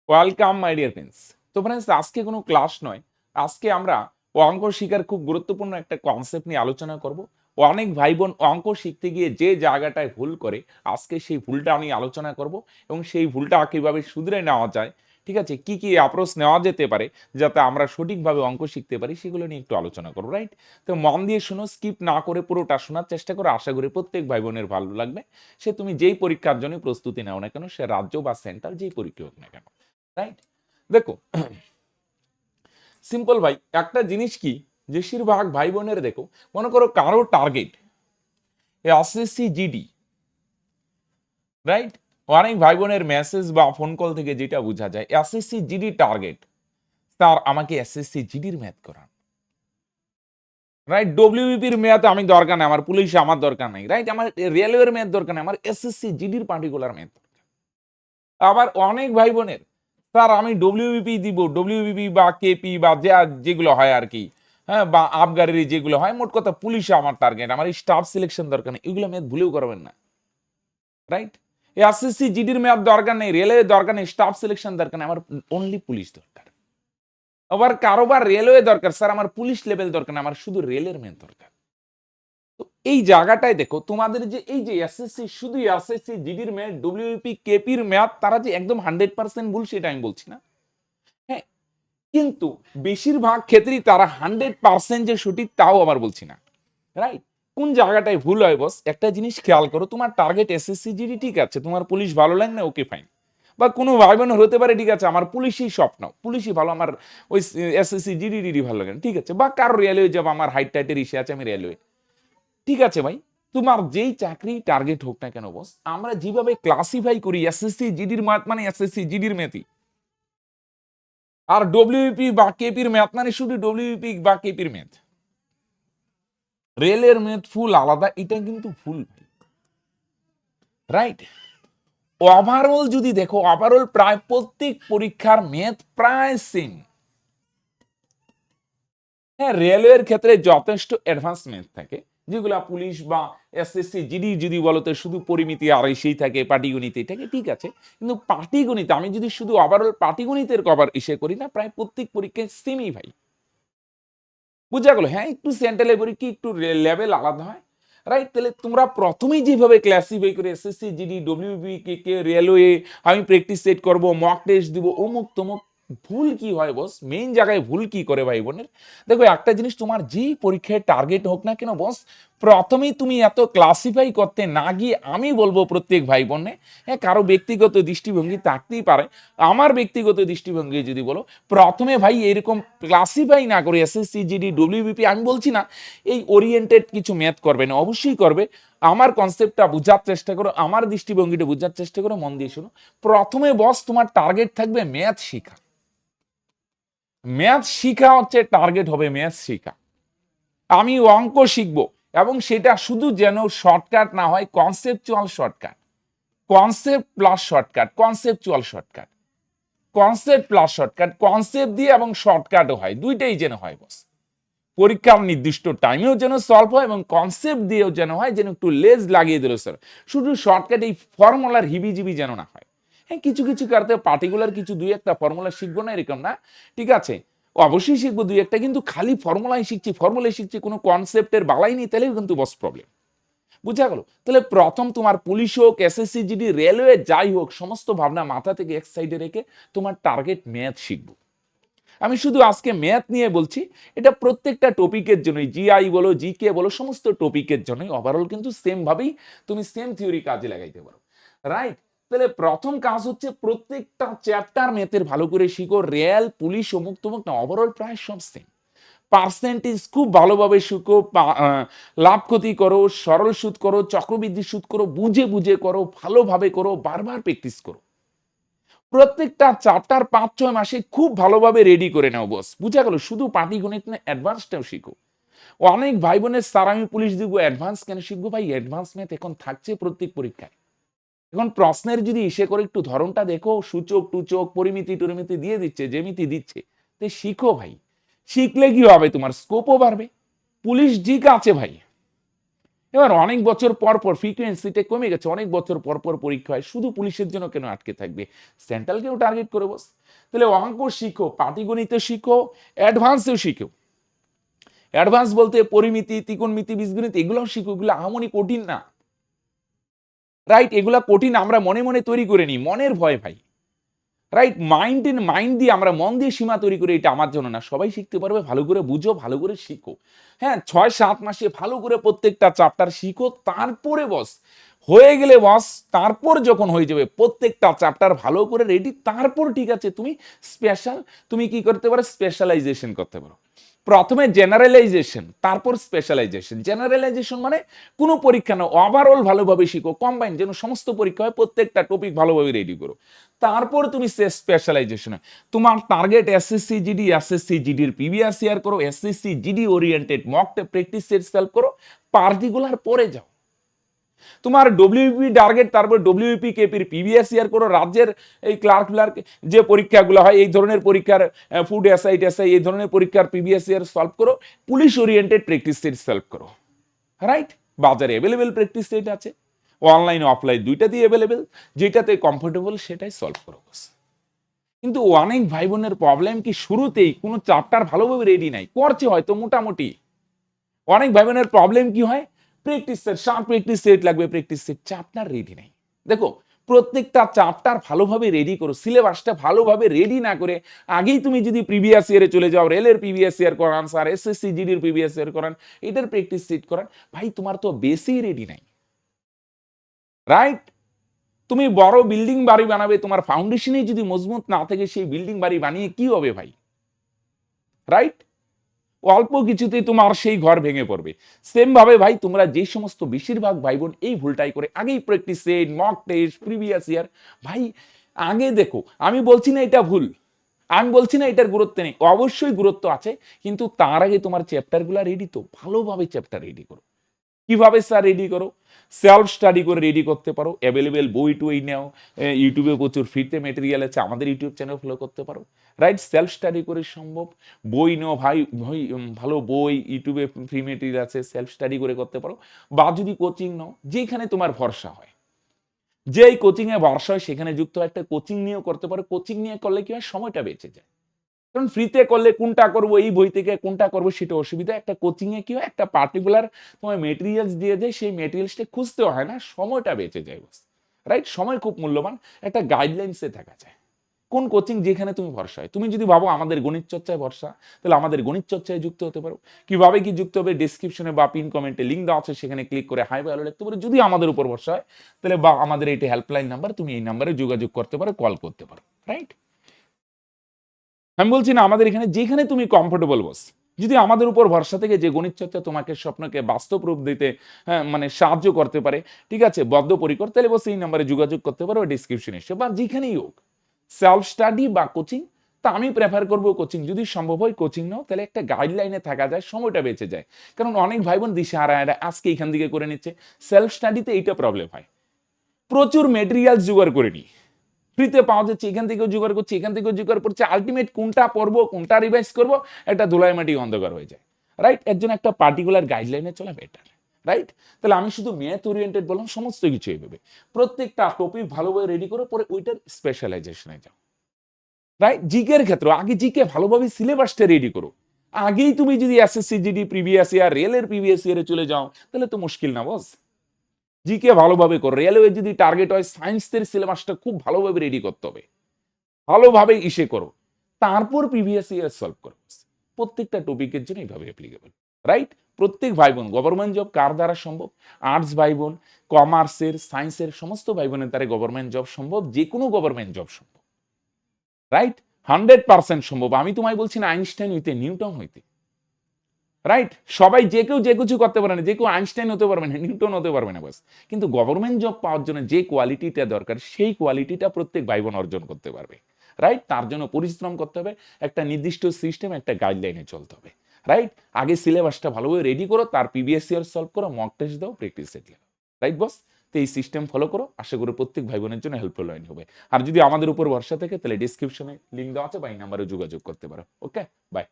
Welcome my dear friends. তো friends, আজকে কোনো ক্লাস নয়। আজকে আমরা অঙ্ক শিখার খুব গুরুত্বপূর্ণ একটা কনসেপ্ট নিয়ে আলোচনা করব। অনেক ভাই বোন অঙ্ক শিখতে গিয়ে যে জায়গাটায় ভুল করে, আজকে সেই ভুলটা নিয়ে আলোচনা করব এবং সেই ভুলটা কিভাবে শুধরে নেওয়া যায়, ঠিক আছে, কি কি অ্যাপ্রোচ নেওয়া যেতে পারে যাতে আমরা সঠিকভাবে অঙ্ক শিখতে পারি, সেগুলো নিয়ে একটু আলোচনা করবো, রাইট? তো মন দিয়ে শুনো, স্কিপ না করে পুরোটা শোনার চেষ্টা করো। আশা করি প্রত্যেক ভাই বোনের ভালো লাগবে। সে তুমি যেই পরীক্ষার জন্য প্রস্তুতি নাও না কেন, সে রাজ্য বা সেন্টার যেই পরীক্ষা হোক না কেন, রাইট? দেখো, সিম্পল ভাই, একটা জিনিস কি, বেশিরভাগ ভাই বোনের দেখো, মনে করো কারো টার্গেট এসএসসি জিডি, রাইট? অনেক ভাই বোনের মেসেজ বা ফোন কল থেকে যেটা বোঝা যায়, এসএসসি জিডি টার্গেট, স্যার আমাকে এসএসসি জিডির ম্যাথ করান, রাইট? ডব্লিউবিপির ম্যাথ আমি দরকার নেই, আমার পুলিশ আমার দরকার নেই, রাইট? আমার রেলওয়ের ম্যাথ দরকার নেই, আমার এসএসসি জিডির পার্টিকুলার ম্যাথ। আবার অনেক ভাই বোনের, স্যার আমি ডব্লিউবিপি দিব, ডব্লিউবিপি বা কেপি বা যেগুলো হয় আর কি, হ্যাঁ, বা আবগারি যেগুলো হয়, মোট কথা পুলিশে আমার টার্গেট, আমার স্টাফ সিলেকশন দরকার নেই, এগুলো ম্যাথ ভুলেও করবেন না, রাইট? এসএসসি জিডির ম্যাথ দরকার নেই, রেলওয়ে দরকার নেই, স্টাফ সিলেকশন দরকার নেই, আমার অনলি পুলিশ দরকার। আবার কারোবার রেলওয়ে দরকার, স্যার আমার পুলিশ লেভেল দরকার না, আমার শুধু রেলের ম্যাথ দরকার। তো এই জায়গাটায় দেখো, তোমাদের যে এই যে এসএসসি, শুধু এসএসসি জিডির ম্যাথ, ডব্লিউপি কেপির ম্যাথ, তারা যে একদম 100% ভুল সেটা আমি বলছি না, হ্যাঁ, কিন্তু বেশিরভাগ ক্ষেত্রেই তারা 100% যে সঠিক তাও আবার বলছি না, রাইট? কোন জায়গাটায় ভুল হয় বস, একটা জিনিস খেয়াল করো, তোমার টার্গেট এসএসসি জিডি, ঠিক আছে, তোমার পুলিশ ভালো লাগে না, ওকে ফাইন। বা কোনো ভাই বোন হতে পারে, ঠিক আছে, আমার পুলিশই স্বপ্ন, পুলিশই ভালো, আমার ওই এসএসসি জিডি ডিডি ভালো লাগে না, ঠিক আছে, বা কারো রেলওয়ে যাব, আমার হাইট টাইটের ইসে আছে, আমি রেলওয়ে, ঠিক আছে ভাই। তোমার যেই চাকরি টার্গেট হোক না কেন বস, আমরা যেভাবে ক্লাসিফাই করি এসএসসি জিডির ম্যাথ মানে এসএসসি জিডির ম্যাথই, আর ডব্লিউপি বা কেপির ম্যাথ মানে শুধু ডব্লিউপি বা কেপির ম্যাথ, রেলের ম্যাথ ফুল আলাদা, এটা কিন্তু ভুল, রাইট? ওভারঅল যদি দেখো, ওভারঅল প্রায় প্রত্যেক পরীক্ষার ম্যাথ প্রায় সেম। হ্যাঁ, রেলওয়ের ক্ষেত্রে যথেষ্ট অ্যাডভান্স ম্যাথ থাকে, যেগুলা পুলিশ বা এসএসসি জিডি যদি বলো তো শুধু পরিমিতি আর সেই থাকে, পাটিগণিতে থাকে, ঠিক আছে, কিন্তু পাটিগণিত আমি যদি শুধু ওভারঅল পাটিগণিতের কভার ইসে করি না, প্রায় প্রত্যেক পরীক্ষায় সেমই ভাই, বুঝা গেল? হ্যাঁ, একটু সেন্ট্রাল পরীক্ষা একটু লেভেল আলাদা হয়, রাইট? তাহলে তোমরা প্রথমেই যেভাবে ক্লাসিফাই করে এসএসসি জিডি ডব্লিউবি কে রেলওয়ে, আমি প্র্যাকটিস সেট করব, মক টেস্ট দিব, অমুক তমুক, ভুল কি হয় বস, মেইন জায়গায় ভুল কি করে ভাই বোনের, দেখো একটা জিনিস, তোমার যেই পরীক্ষায় টার্গেট হোক না কেন বস, প্রথমেই তুমি এত ক্লাসিফাই করতে না গিয়ে, আমি বলবো প্রত্যেক ভাই বোনে, হ্যাঁ, কারো ব্যক্তিগত দৃষ্টিভঙ্গি থাকতেই পারে, আমার ব্যক্তিগত দৃষ্টিভঙ্গি যদি বলো, প্রথমে ভাই এরকম ক্লাসিফাই না করে এসএসসি জিডি ডব্লিউবিপি, আমি বলছি না এই ওরিয়েন্টেড কিছু ম্যাথ করবে না, অবশ্যই করবে, আমার কনসেপ্টটা বোঝার চেষ্টা করো, আমার দৃষ্টিভঙ্গিটা বোঝার চেষ্টা করো, মন দিয়ে শোনো। প্রথমে বস তোমার টার্গেট থাকবে ম্যাথ শিখা, ম্যাথ শিখা হচ্ছে টার্গেট, হবে ম্যাথ শিখা, আমি অঙ্ক শিখবো, এবং সেটা শুধু যেন শর্টকাট না হয়, conceptual shortcut, concept plus shortcut, conceptual shortcut, concept plus shortcut, concept দিয়ে এবং শর্টকাটও হয়, দুইটাই যেন হয় বস, পরীক্ষার নির্দিষ্ট টাইমেও যেন সলভ হয় এবং কনসেপ্ট দিয়েও যেন হয়, যেন একটু লেজ লাগিয়ে দিল স্যার, শুধু শর্টকাট এই ফর্মুলার হিবিজিবি যেন না হয়। হ্যাঁ, কিছু কিছু কারণে পার্টিকুলার কিছু দুই একটা ফর্মুলা শিখবো না এরকম না, ঠিক আছে, অবশ্যই শিখবো দুই একটা, কিন্তু খালি ফর্মুলাই শিখছি, ফর্মুলাই শিখছি, কোনো কনসেপ্টের বালাই নেই, তাহলেও কিন্তু বস প্রবলেম, বুঝা গেল? তাহলে প্রথম তোমার পুলিশ হোক, এসএসসি জিডি, রেলওয়ে যাই হোক, সমস্ত ভাবনা মাথা থেকে এক সাইডে রেখে তোমার টার্গেট ম্যাথ শিখবো। আমি শুধু আজকে ম্যাথ নিয়ে বলছি, এটা প্রত্যেকটা টপিকের জন্যই, জিআই বলো, জিকে বলো, সমস্ত টপিকের জন্যই ওভারঅল কিন্তু সেম ভাবেই তুমি সেম থিওরি কাজে লাগাইতে পারো, রাইট? তাহলে প্রথম কাজ হচ্ছে প্রত্যেকটা চ্যাপ্টার ম্যাথের ভালো করে শিখো, রেল পুলিশ অমুক তমুক না, ওভারঅল প্রায় সব সেম, পার্সেন্টেজ খুব ভালোভাবে শিখো, লাভ ক্ষতি করো, সরল সুদ করো, চক্রবৃদ্ধি সুদ করো, বুঝে বুঝে করো, ভালোভাবে করো, বারবার প্র্যাকটিস করো, প্রত্যেকটা চ্যাপ্টার 5-6 মাসে খুব ভালোভাবে রেডি করে নাও বস, বুঝা গেল? শুধু পাটিগণিত না, অ্যাডভান্সটাও শিখো। অনেক ভাই বোনের, স্যার আমি পুলিশ দিব, অ্যাডভান্স কেন শিখবো? ভাই অ্যাডভান্স ম্যাথ এখন থাকছে প্রত্যেক পরীক্ষায়, এখন প্রশ্নের যদি ইসে করে একটু ধরনটা দেখো, সূচক টুচক পরিমিতি টরিমিতি দিয়ে দিচ্ছে, জ্যামিতি দিচ্ছে, তো শিখো ভাই, শিখলে কি হবে, তোমার স্কোপও বাড়বে। পুলিশ ঠিক আছে ভাই, এবার অনেক বছর পর পর ফ্রিকোয়েন্সিটা কমে গেছে, অনেক বছর পর পর পরীক্ষা হয়, শুধু পুলিশের জন্য কেন আটকে থাকবে? সেন্ট্রালকেও টার্গেট করে বস। তাহলে অঙ্ক শিখো, পাটিগণিত শিখো, অ্যাডভান্সেও শিখো। অ্যাডভান্স বলতে পরিমিতি, ত্রিকোণমিতি, বীজগণিত এগুলোও শিখো, এগুলো আমনি কঠিন না, রাইট? এগুলা কঠিন আমরা মনে মনে তৈরি করে নিই, মনের ভয় ভাই, রাইট? মাইন্ড দিয়ে আমরা মন দিয়ে সীমা তৈরি করি, এটা আমার জন্য না, সবাই শিখতে পারবে। ভালো করে বুঝো, ভালো করে শিখো। হ্যাঁ, 6-7 মাসে ভালো করে প্রত্যেকটা চ্যাপ্টার শিখো, তারপরে বস হয়ে গেলে বস, তারপর যখন হয়ে যাবে প্রত্যেকটা চ্যাপ্টার ভালো করে রেডি, তারপর ঠিক আছে তুমি কি করতে পারো, স্পেশালাইজেশন করতে পারো। প্রথমে জেনারেলাইজেশন, তারপর স্পেশালাইজেশন। জেনারেলাইজেশন মানে কোনো পরীক্ষা না, ওভারঅল ভালোভাবে শিখো, কম্বাইন যেন সমস্ত পরীক্ষা হয়, প্রত্যেকটা টপিক ভালোভাবে রেডি করো, তারপর তুমি স্পেশালাইজেশন। তোমার টার্গেট এসএসসি জিডির প্রিভিয়াস ইয়ার করো, SSC GD oriented mock practice set self করো, পার্টিকুলার পরে যাও। তোমার ডব্লিউপি টার্গেট, তারপর ডব্লিউপি কেপির প্রিভিয়াস ইয়ার করো, রাজ্যের এই ক্লার্ক যে পরীক্ষাগুলো হয় এই ধরনের পরীক্ষার, ফুড এসআই এই ধরনের পরীক্ষার প্রিভিয়াস ইয়ার সলভ করো, police oriented practice set solve করো, রাইট? বাজারে অ্যাভেলেবেল প্র্যাকটিস সেট আছে, অনলাইন অফলাইন দুইটা দিয়ে অ্যাভেলেবেল, যেটাতে কমফোর্টেবল সেটাই সলভ করো। কিন্তু অনেক ভাই বোনের প্রবলেম কি, শুরুতেই কোনো চ্যাপ্টার ভালোভাবে রেডি নাই, করছে হয়তো মোটামুটি। অনেক ভাই বোনের প্রবলেম কি হয়, practice set, sharp practice set লাগবে, প্র্যাকটিস সেট, চ্যাপ্টার রেডি নাই। দেখো, প্রত্যেকটা চ্যাপ্টার ভালোভাবে রেডি করো, সিলেবাসটা ভালোভাবে রেডি না করে আগেই তুমি যদি প্রিভিয়াস ইয়ারে চলে যাও, রেলের প্রিভিয়াস ইয়ার করান স্যার, এসএসসি জিডির প্রিভিয়াস ইয়ার করান, এটার প্র্যাকটিস সেট করান, ভাই তোমার তো বেসই রেডি নাই, রাইট? তুমি বড় বিল্ডিং বাড়ি বানাবে, তোমার ফাউন্ডেশনই যদি মজবুত না থাকে, সেই বিল্ডিং বাড়ি বানিয়ে কি হবে ভাই, রাইট? অল্প কিছুতেই তোমার সেই ঘর ভেঙে পড়বে। সেম ভাবে ভাই, তোমরা যে সমস্ত বেশিরভাগ ভাই বোন এই ভুলটাই করে, আগেই practice set, mock test, previous year, ভাই আগে দেখো, আমি বলছি না এটা ভুল, আমি বলছি না এটার গুরুত্ব নেই, অবশ্যই গুরুত্ব আছে, কিন্তু তার আগে তোমার চ্যাপ্টারগুলো রেডি, তো ভালোভাবে চ্যাপ্টার রেডি করো। কিভাবে স্যার রেডি করো? সেলফ স্টাডি করে রেডি করতে পারো, অ্যাভেলেবেল বই টই নাও, ইউটিউবে প্রচুর ফ্রিতে মেটেরিয়াল আছে, আমাদের ইউটিউব চ্যানেল ফলো করতে পারো, রাইট? সেলফ স্টাডি করে সম্ভব, বই নাও ভাই, ভালো বই, ইউটিউবে ফ্রি মেটেরিয়াল আছে, সেলফ স্টাডি করে করতে পারো। বা যদি কোচিং নাও, যেখানে তোমার ভরসা হয়, যেই কোচিং এ ভরসা হয় সেখানে যুক্ত হয়, একটা কোচিং নিয়েও করতে পারো। কোচিং নিয়ে করলে কি হয়, সময়টা বেঁচে যায়। কারণ ফ্রিতে করলে কোনটা করবো, এই বই থেকে কোনটা করবো সেটা অসুবিধা, একটা কোচিং এ কি হয়, একটা পার্টিকুলার তোমার মেটেরিয়ালস দিয়ে দেয়, সেই মেটেরিয়ালসটা খুঁজতে হয় না, সময়টা বেঁচে যায়, বস, রাইট? সময় খুব মূল্যবান, একটা গাইডলাইন্সে থাকা যায়। কোন কোচিং যেখানে তুমি ভরসা হয়, তুমি যদি ভাবো আমাদের গণিত চর্চায় ভরসা, তাহলে আমাদের গণিত চর্চায় যুক্ত হতে পারো। কিভাবে কি যুক্ত হবে, ডেসক্রিপশনে বা পিন কমেন্টে লিঙ্ক দেওয়া আছে, সেখানে ক্লিক করে হাই ভালো লিখতে পারো। যদি আমাদের উপর ভরসা হয়, তাহলে বা আমাদের এইটা হেল্পলাইন নাম্বার, তুমি এই নাম্বারে যোগাযোগ করতে পারো, কল করতে পারো, রাইট? আমি বলছি না, আমাদের এখানে যেখানে তুমি কমফোর্টেবল বস, যদি আমাদের উপর ভরসা থেকে যে গণিত চর্চা তোমাকে স্বপ্নকে বাস্তব রূপ দিতে, হ্যাঁ, মানে সাহায্য করতে পারে, ঠিক আছে, বদ্ধপরিকর, তাহলে বস এই নাম্বারে যোগাযোগ করতে পারো, ডিসক্রিপশনে এসে, বা যেখানেই হোক, সেলফ স্টাডি বা কোচিং। তা আমি প্রেফার করবো কোচিং, যদি সম্ভব হয় কোচিং নাও, তাহলে একটা গাইডলাইনে থাকা যায়, সময়টা বেঁচে যায়। কারণ অনেক ভাই বোন দিশেহারা, আজকে এখান থেকে করে নিচ্ছে। সেলফ স্টাডিতে এইটা প্রবলেম হয়, প্রচুর মেটেরিয়াল জোগাড় করে নিই, ফ্রিতে পাওয়া যাচ্ছে, এখান থেকেও জোগাড় করছে, এখান থেকেও জোগাড় করছে, আলটিমেট কোনটা পড়বো, কোনটা রিভাইজ করবো, একটা ধুলাই মাটি অন্ধকার হয়ে যায়, রাইট? এর জন্য একটা পার্টিকুলার গাইডলাইনে চলা বেটার, রাইট? তাহলে আমি শুধু ম্যাথ ওরিয়েন্টেড বললাম, সমস্ত কিছু এইভাবে প্রত্যেকটা টপিক ভালোভাবে রেডি করে, পরে ওইটার স্পেশালাইজেশনে যাও, রাইট? জিকের ক্ষেত্রে আগে জিকে ভালোভাবে সিলেবাসটা রেডি করো। আগেই তুমি যদি এসএসসি জিডি প্রিভিয়াস ইয়ার, রেলের প্রিভিয়াস ইয়ারে চলে যাও, তাহলে তো মুশকিল না বস। জিকে ভালোভাবে করো, রেলওয়ে যদি টার্গেট হয়, সায়েন্সের সিলেবাসটা খুব ভালোভাবে রেডি করতে হবে, ভালোভাবে ইসে করো, তারপর প্রিভিয়াস ইয়ার সলভ করো। প্রত্যেকটা টপিকের জন্য এইভাবে অ্যাপ্লিকেবল, রাইট? প্রত্যেক ভাই বোন, গভর্নমেন্ট জব কার দ্বারা সম্ভব? আর্টস ভাই বোন, কমার্সের, সায়েন্সের সমস্ত ভাই বোনের দ্বারা গভর্নমেন্ট জব সম্ভব, যে কোনো গভর্নমেন্ট জব সম্ভব, রাইট? 100% সম্ভব। আমি তোমায় বলছি না আইনস্টাইন হইতে, নিউটন হইতে, রাইট? সবাই যে কেউ যে কিছু করতে পারে না, যে কেউ আইনস্টাইন হতে পারবে না, নিউটন হতে পারবে না, বাস। কিন্তু গভর্নমেন্ট জব পাওয়ার জন্য যে কোয়ালিটিটা দরকার, সেই কোয়ালিটিটা প্রত্যেক ভাই বোন অর্জন করতে পারবে, রাইট? তার জন্য পরিশ্রম করতে হবে, একটা নির্দিষ্ট সিস্টেম, একটা গাইডলাইনে চলতে হবে, রাইট? আগে সিলেবাসটা ভালোভাবে রেডি করো, তার প্রিভিয়াস ইয়ার সলভ করো, মক টেস্ট দাও, প্র্যাকটিস সেট লাগাও, রাইট বস? তো এই সিস্টেম ফলো করো, আশা করি প্রত্যেক ভাই বোনের জন্য হেল্পফুল হবে। আর যদি আমাদের উপর ভরসা থাকে, তাহলে ডিসক্রিপশনে লিঙ্ক দেওয়া আছে, বা এই নাম্বারে যোগাযোগ করতে পারো। ওকে, বাই।